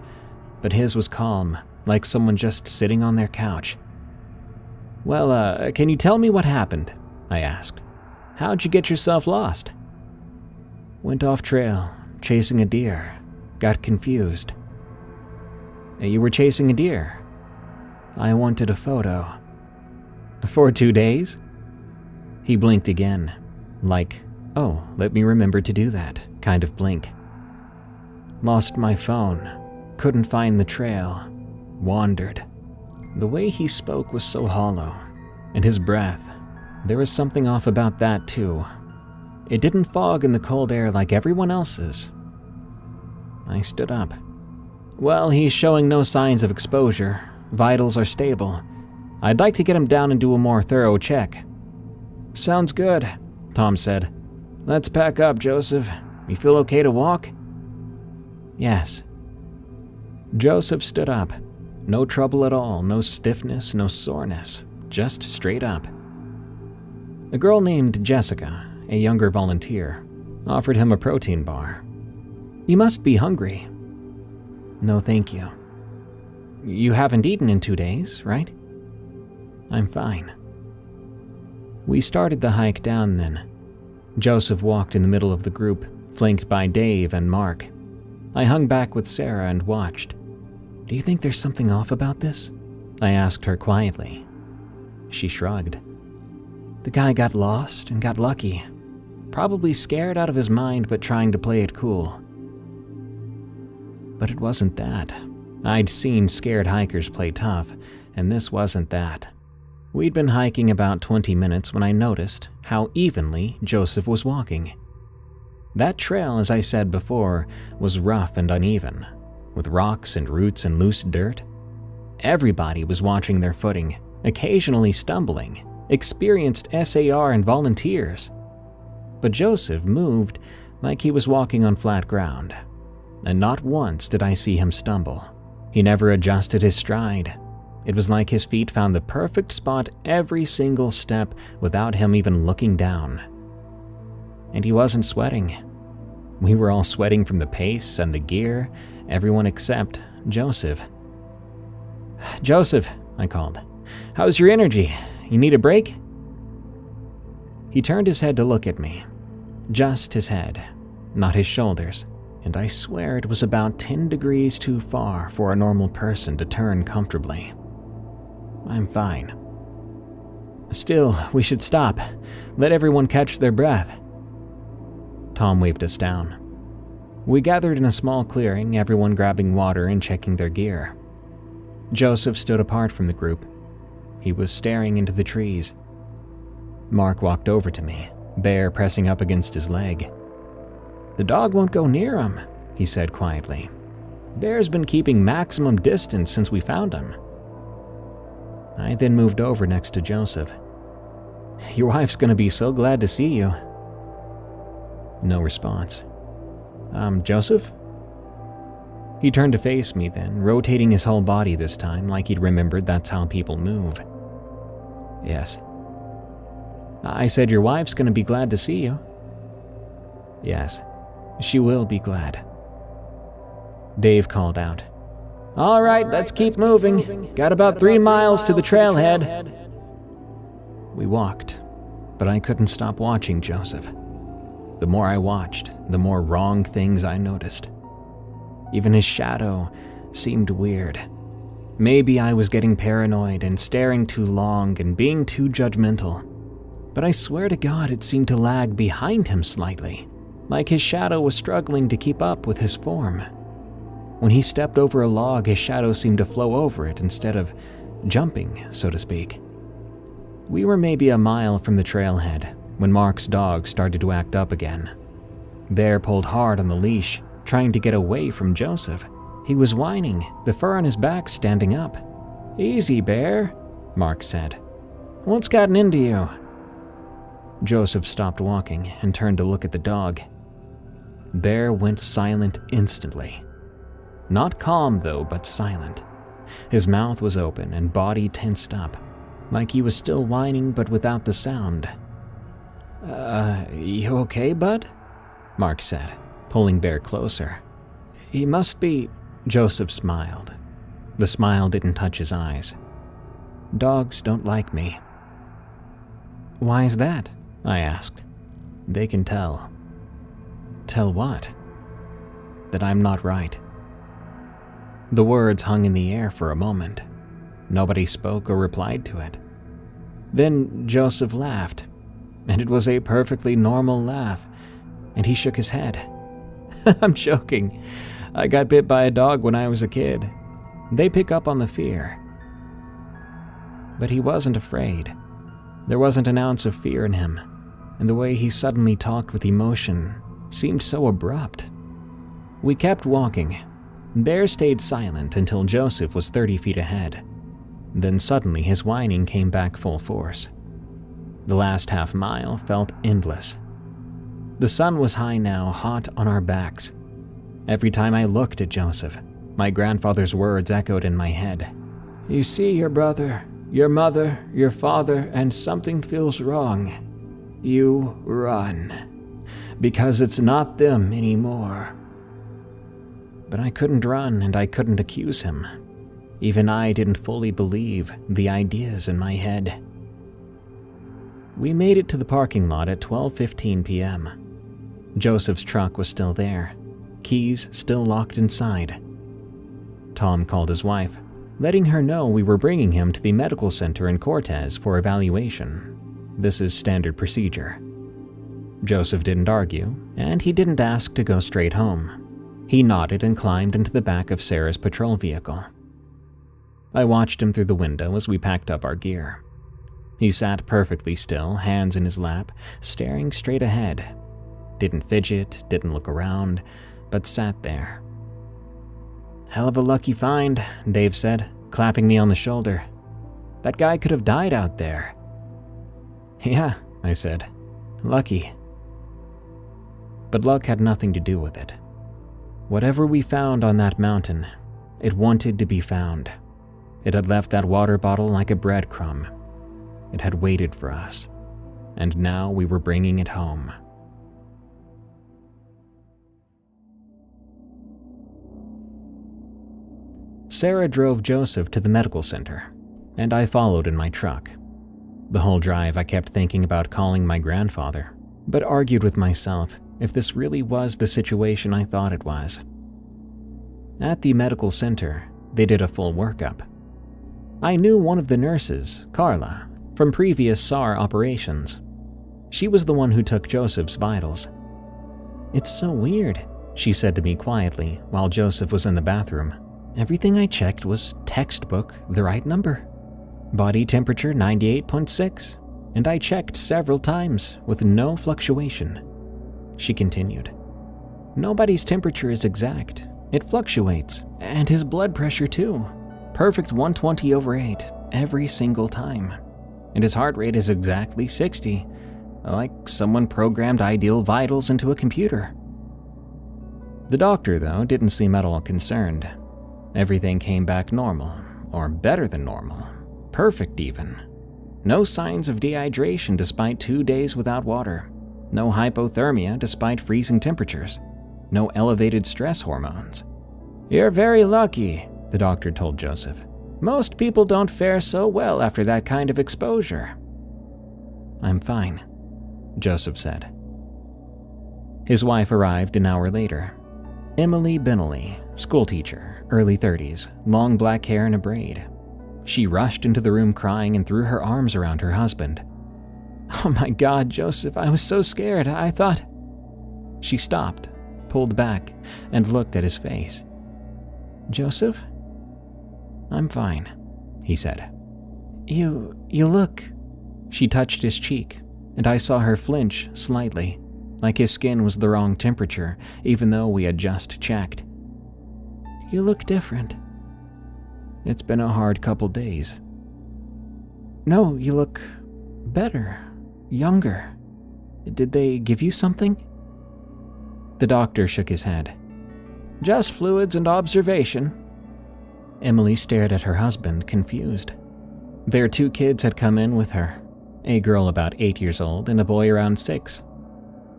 But his was calm, like someone just sitting on their couch. "Well, can you tell me what happened?" I asked. "How'd you get yourself lost?" "Went off trail, chasing a deer. Got confused." "You were chasing a deer?" "I wanted a photo." "For 2 days?" He blinked again, like, "Oh, let me remember to do that," kind of blink. "Lost my phone. Couldn't find the trail. Wandered." The way he spoke was so hollow, and his breath, there was something off about that too. It didn't fog in the cold air like everyone else's. I stood up. "Well, he's showing no signs of exposure. Vitals are stable. I'd like to get him down and do a more thorough check." "Sounds good," Tom said. "Let's pack up, Joseph. You feel okay to walk?" "Yes." Joseph stood up. No trouble at all, no stiffness, no soreness, just straight up. A girl named Jessica, a younger volunteer, offered him a protein bar. "You must be hungry." "No, thank you." "You haven't eaten in 2 days, right?" "I'm fine." We started the hike down then. Joseph walked in the middle of the group, flanked by Dave and Mark. I hung back with Sarah and watched. "Do you think there's something off about this?" I asked her quietly. She shrugged. "The guy got lost and got lucky. Probably scared out of his mind but trying to play it cool." But it wasn't that. I'd seen scared hikers play tough, and this wasn't that. We'd been hiking about 20 minutes when I noticed how evenly Joseph was walking. That trail, as I said before, was rough and uneven, with rocks and roots and loose dirt. Everybody was watching their footing, occasionally stumbling, experienced SAR and volunteers. But Joseph moved like he was walking on flat ground, and not once did I see him stumble. He never adjusted his stride. It was like his feet found the perfect spot every single step without him even looking down. And he wasn't sweating. We were all sweating from the pace and the gear, everyone except Joseph. "Joseph," I called, "how's your energy? You need a break?" He turned his head to look at me. Just his head, not his shoulders, and I swear it was about 10 degrees too far for a normal person to turn comfortably. "I'm fine." "Still, we should stop. Let everyone catch their breath." Tom waved us down. We gathered in a small clearing, everyone grabbing water and checking their gear. Joseph stood apart from the group. He was staring into the trees. Mark walked over to me, Bear pressing up against his leg. "The dog won't go near him," he said quietly. "Bear's been keeping maximum distance since we found him." I then moved over next to Joseph. "Your wife's gonna be so glad to see you." No response. Joseph?" He turned to face me then, rotating his whole body this time like he'd remembered that's how people move. "Yes." "I said your wife's gonna be glad to see you." "Yes, she will be glad." Dave called out, "All right, let's keep moving. Got about 3 miles to the trailhead." We walked, but I couldn't stop watching Joseph. The more I watched, the more wrong things I noticed. Even his shadow seemed weird. Maybe I was getting paranoid and staring too long and being too judgmental. But I swear to God it seemed to lag behind him slightly, like his shadow was struggling to keep up with his form. When he stepped over a log, his shadow seemed to flow over it instead of jumping, so to speak. We were maybe a mile from the trailhead when Mark's dog started to act up again. Bear pulled hard on the leash, trying to get away from Joseph. He was whining, the fur on his back standing up. "Easy, Bear," Mark said. "What's gotten into you?" Joseph stopped walking and turned to look at the dog. Bear went silent instantly. Not calm though, but silent. His mouth was open and body tensed up, like he was still whining but without the sound. You okay, bud?" Mark said, pulling Bear closer. "He must be..." Joseph smiled. The smile didn't touch his eyes. "Dogs don't like me." "Why is that?" I asked. "They can tell." "Tell what?" "That I'm not right." The words hung in the air for a moment. Nobody spoke or replied to it. Then Joseph laughed, and it was a perfectly normal laugh, and he shook his head. "I'm joking. I got bit by a dog when I was a kid. They pick up on the fear." But he wasn't afraid. There wasn't an ounce of fear in him, and the way he suddenly talked with emotion seemed so abrupt. We kept walking. Bear stayed silent until Joseph was 30 feet ahead. Then suddenly his whining came back full force. The last half mile felt endless. The sun was high now, hot on our backs. Every time I looked at Joseph, my grandfather's words echoed in my head. "You see your brother, your mother, your father, and something feels wrong. You run, because it's not them anymore." But I couldn't run and I couldn't accuse him. Even I didn't fully believe the ideas in my head. We made it to the parking lot at 12:15 p.m. Joseph's truck was still there, keys still locked inside. Tom called his wife, letting her know we were bringing him to the medical center in Cortez for evaluation. This is standard procedure. Joseph didn't argue, and he didn't ask to go straight home. He nodded and climbed into the back of Sarah's patrol vehicle. I watched him through the window as we packed up our gear. He sat perfectly still, hands in his lap, staring straight ahead. Didn't fidget, didn't look around, but sat there. "Hell of a lucky find," Dave said, clapping me on the shoulder. "That guy could have died out there." "Yeah," I said. "Lucky." But luck had nothing to do with it. Whatever we found on that mountain, it wanted to be found. It had left that water bottle like a breadcrumb. It had waited for us, and now we were bringing it home. Sarah drove Joseph to the medical center, and I followed in my truck. The whole drive I kept thinking about calling my grandfather, but argued with myself if this really was the situation I thought it was. At the medical center, they did a full workup. I knew one of the nurses, Carla, from previous SAR operations. She was the one who took Joseph's vitals. "It's so weird," she said to me quietly while Joseph was in the bathroom. "Everything I checked was textbook, the right number. Body temperature 98.6, and I checked several times with no fluctuation." She continued, "Nobody's temperature is exact. It fluctuates, and his blood pressure too. Perfect 120/8 every single time. And his heart rate is exactly 60, like someone programmed ideal vitals into a computer." The doctor, though, didn't seem at all concerned. Everything came back normal, or better than normal. Perfect even. No signs of dehydration despite 2 days without water. No hypothermia despite freezing temperatures. No elevated stress hormones. "You're very lucky," the doctor told Joseph. "Most people don't fare so well after that kind of exposure." "I'm fine," Joseph said. His wife arrived an hour later. Emily Bentley, schoolteacher, early 30s, long black hair in a braid. She rushed into the room crying and threw her arms around her husband. "Oh my God, Joseph, I was so scared. I thought—" She stopped, pulled back, and looked at his face. "Joseph?" "I'm fine," he said. You look—" She touched his cheek, and I saw her flinch slightly, like his skin was the wrong temperature, even though we had just checked. "You look different." "It's been a hard couple days." "No, you look better, younger. Did they give you something?" The doctor shook his head. "Just fluids and observation." Emily stared at her husband, confused. Their 2 kids had come in with her, a girl about 8 years old and a boy around 6.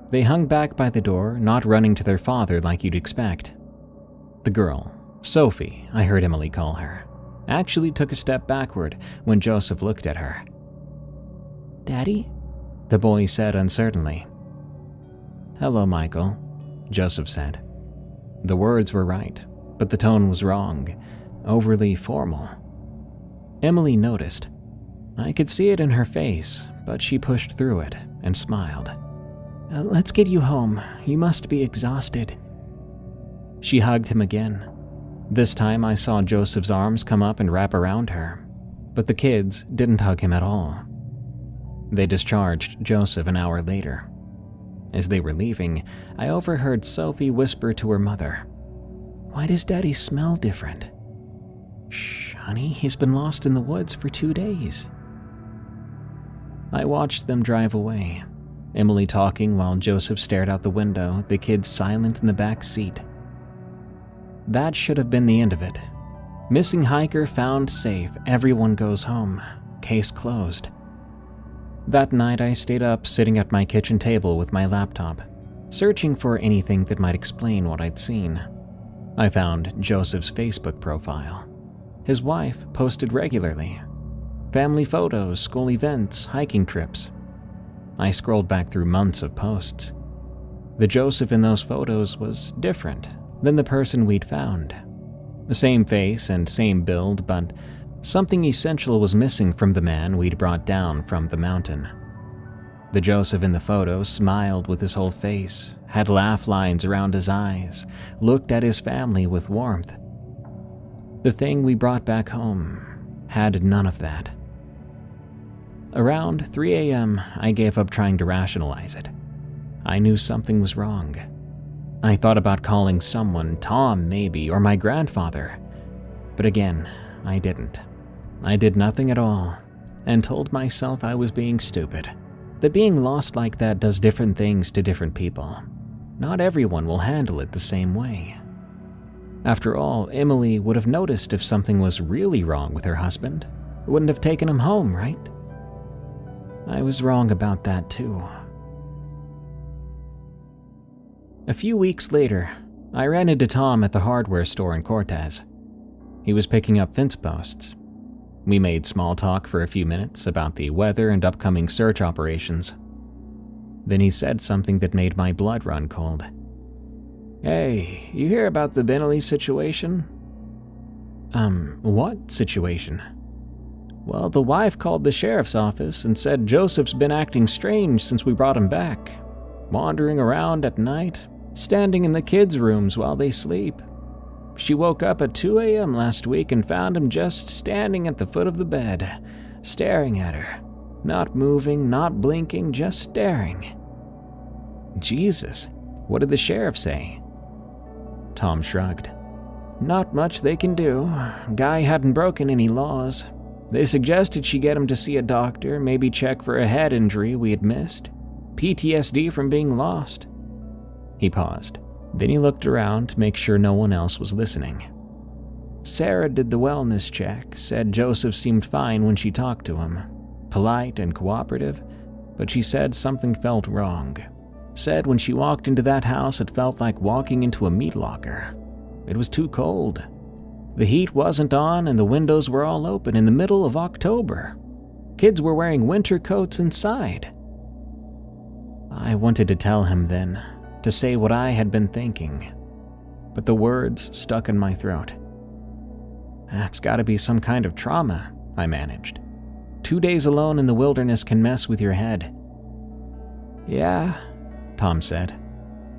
They hung back by the door, not running to their father like you'd expect. The girl, Sophie, I heard Emily call her, actually took a step backward when Joseph looked at her. "Daddy?" the boy said uncertainly. "Hello, Michael," Joseph said. The words were right, but the tone was wrong, overly formal. Emily noticed. I could see it in her face, but she pushed through it and smiled. "Let's get you home. You must be exhausted." She hugged him again. This time I saw Joseph's arms come up and wrap around her, but the kids didn't hug him at all. They discharged Joseph an hour later. As they were leaving, I overheard Sophie whisper to her mother, "Why does Daddy smell different?" "Shh, honey, he's been lost in the woods for 2 days." I watched them drive away, Emily talking while Joseph stared out the window, the kids silent in the back seat. That should have been the end of it. Missing hiker found safe, everyone goes home, case closed. That night I stayed up sitting at my kitchen table with my laptop, searching for anything that might explain what I'd seen. I found Joseph's Facebook profile. His wife posted regularly. Family photos, school events, hiking trips. I scrolled back through months of posts. The Joseph in those photos was different than the person we'd found. The same face and same build, but something essential was missing from the man we'd brought down from the mountain. The Joseph in the photo smiled with his whole face, had laugh lines around his eyes, looked at his family with warmth. The thing we brought back home had none of that. Around 3 a.m., I gave up trying to rationalize it. I knew something was wrong. I thought about calling someone, Tom maybe, or my grandfather. But again, I didn't. I did nothing at all, and told myself I was being stupid. That being lost like that does different things to different people. Not everyone will handle it the same way. After all, Emily would have noticed if something was really wrong with her husband. Wouldn't have taken him home, right? I was wrong about that too. A few weeks later, I ran into Tom at the hardware store in Cortez. He was picking up fence posts. We made small talk for a few minutes about the weather and upcoming search operations. Then he said something that made my blood run cold. "Hey, you hear about the Bentley situation?" What situation?" "Well, the wife called the sheriff's office and said Joseph's been acting strange since we brought him back. Wandering around at night, standing in the kids' rooms while they sleep. She woke up at 2 a.m. last week and found him just standing at the foot of the bed, staring at her. Not moving, not blinking, just staring." "Jesus, what did the sheriff say?" Tom shrugged. "Not much they can do. Guy hadn't broken any laws. They suggested she get him to see a doctor, maybe check for a head injury we had missed. PTSD from being lost." He paused. Then he looked around to make sure no one else was listening. "Sarah did the wellness check, said Joseph seemed fine when she talked to him. Polite and cooperative, but she said something felt wrong. Said when she walked into that house it felt like walking into a meat locker. It was too cold. The heat wasn't on and the windows were all open in the middle of October. Kids were wearing winter coats inside." I wanted to tell him then, to say what I had been thinking, but the words stuck in my throat. "That's gotta be some kind of trauma," I managed. 2 days alone in the wilderness can mess with your head." "Yeah," Tom said,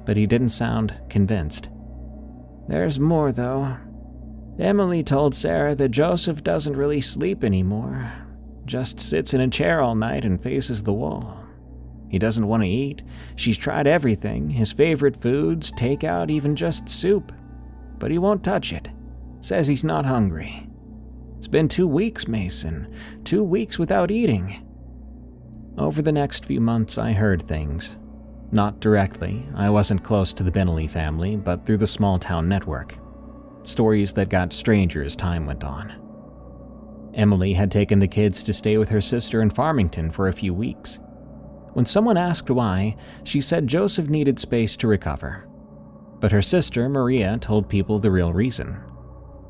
but he didn't sound convinced. "There's more, though. Emily told Sarah that Joseph doesn't really sleep anymore, just sits in a chair all night and faces the wall. He doesn't want to eat. She's tried everything, his favorite foods, takeout, even just soup. But he won't touch it. Says he's not hungry. It's been 2 weeks, Mason. 2 weeks without eating." Over the next few months, I heard things. Not directly, I wasn't close to the Bentley family, but through the small-town network. Stories that got stranger as time went on. Emily had taken the kids to stay with her sister in Farmington for a few weeks. When someone asked why, she said Joseph needed space to recover. But her sister, Maria, told people the real reason.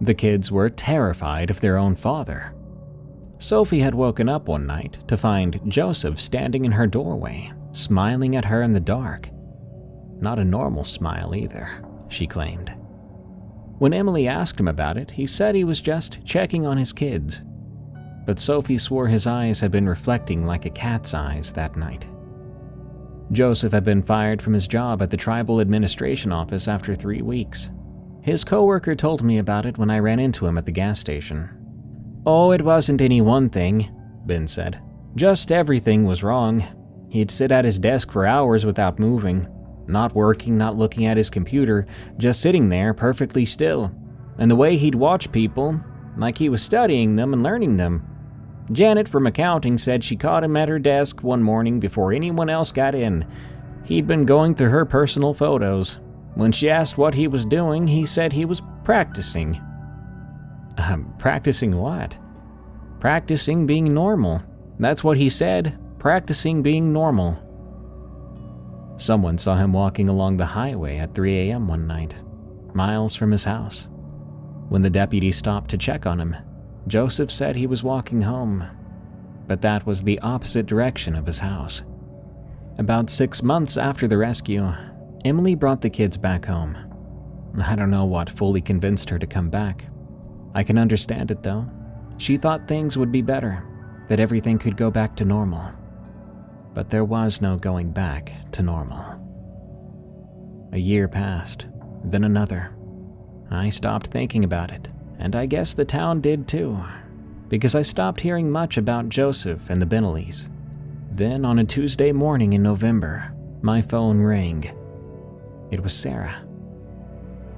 The kids were terrified of their own father. Sophie had woken up one night to find Joseph standing in her doorway, smiling at her in the dark. Not a normal smile either, she claimed. When Emily asked him about it, he said he was just checking on his kids. But Sophie swore his eyes had been reflecting like a cat's eyes that night. Joseph had been fired from his job at the tribal administration office after 3 weeks. His coworker told me about it when I ran into him at the gas station. "Oh, it wasn't any one thing," Ben said. "Just everything was wrong. He'd sit at his desk for hours without moving. Not working, not looking at his computer, just sitting there perfectly still. And the way he'd watch people, like he was studying them and learning them. Janet from accounting said she caught him at her desk one morning before anyone else got in. He'd been going through her personal photos. When she asked what he was doing, he said he was practicing." Practicing what?" "Practicing being normal. That's what he said, practicing being normal." Someone saw him walking along the highway at 3 a.m. one night, miles from his house. When the deputy stopped to check on him, Joseph said he was walking home, but that was the opposite direction of his house. About 6 months after the rescue, Emily brought the kids back home. I don't know what fully convinced her to come back. I can understand it though. She thought things would be better, that everything could go back to normal. But there was no going back to normal. A year passed, then another. I stopped thinking about it, and I guess the town did too, because I stopped hearing much about Joseph and the Binnelleys. Then on a Tuesday morning in November, my phone rang. It was Sarah.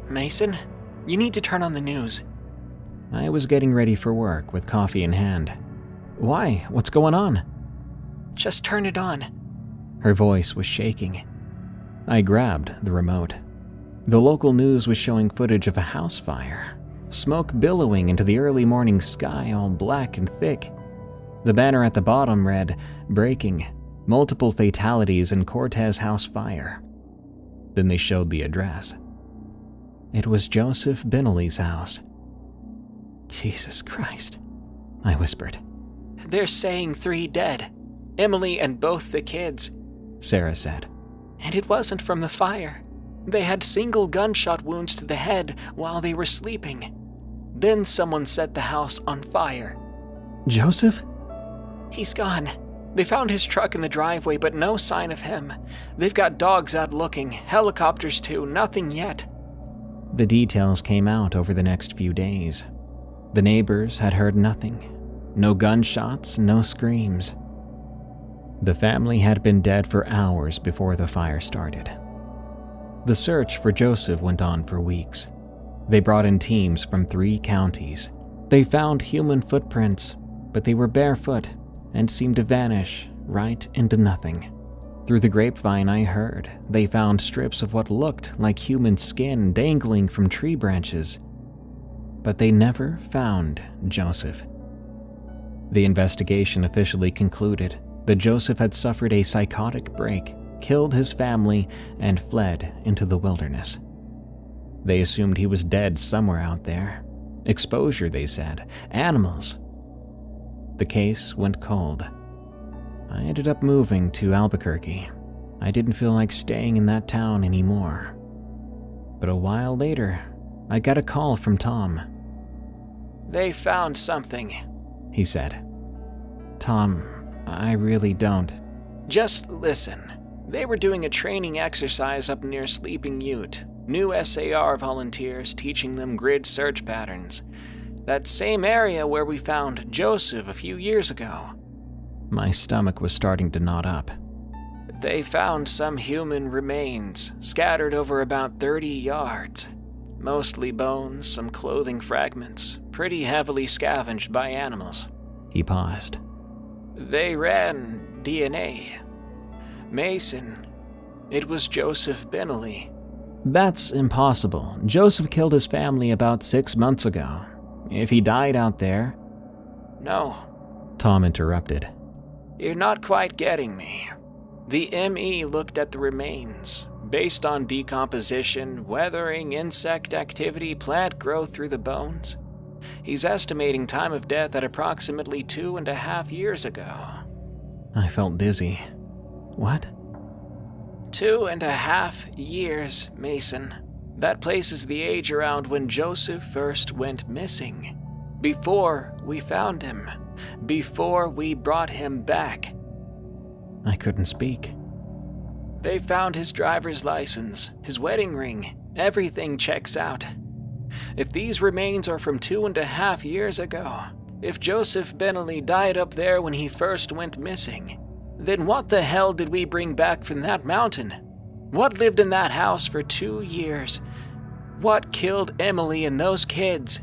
Mason, you need to turn on the news. I was getting ready for work with coffee in hand. Why? What's going on? Just turn it on. Her voice was shaking. I grabbed the remote. The local news was showing footage of a house fire, smoke billowing into the early morning sky, all black and thick. The banner at the bottom read, "Breaking, multiple fatalities in Cortez house fire." Then they showed the address. It was Joseph Binnelle's house. Jesus Christ, I whispered. They're saying 3 dead. Emily and both the kids, Sarah said. And it wasn't from the fire. They had single gunshot wounds to the head while they were sleeping. Then someone set the house on fire. Joseph? He's gone. They found his truck in the driveway, but no sign of him. They've got dogs out looking, helicopters too, nothing yet. The details came out over the next few days. The neighbors had heard nothing. No gunshots, no screams. The family had been dead for hours before the fire started. The search for Joseph went on for weeks. They brought in teams from 3 counties. They found human footprints, but they were barefoot and seemed to vanish right into nothing. Through the grapevine I heard, they found strips of what looked like human skin dangling from tree branches. But they never found Joseph. The investigation officially concluded that Joseph had suffered a psychotic break, killed his family, and fled into the wilderness. They assumed he was dead somewhere out there. Exposure, they said. Animals. The case went cold. I ended up moving to Albuquerque. I didn't feel like staying in that town anymore. But a while later, I got a call from Tom. They found something, he said. Tom, I really don't. Just listen. They were doing a training exercise up near Sleeping Ute. New SAR volunteers teaching them grid search patterns. That same area where we found Joseph a few years ago. My stomach was starting to knot up. They found some human remains scattered over about 30 yards. Mostly bones, some clothing fragments, pretty heavily scavenged by animals. He paused. They ran DNA. Mason, it was Joseph Binnelle. That's impossible. Joseph killed his family about 6 months ago. If he died out there... No, Tom interrupted. You're not quite getting me. The ME looked at the remains, based on decomposition, weathering, insect activity, plant growth through the bones. He's estimating time of death at approximately 2.5 years ago. I felt dizzy. What? 2.5 years, Mason. That places the age around when Joseph first went missing. Before we found him. Before we brought him back. I couldn't speak. They found his driver's license, his wedding ring. Everything checks out. If these remains are from 2.5 years ago, if Joseph Binnelle died up there when he first went missing, then what the hell did we bring back from that mountain? What lived in that house for 2 years? What killed Emily and those kids?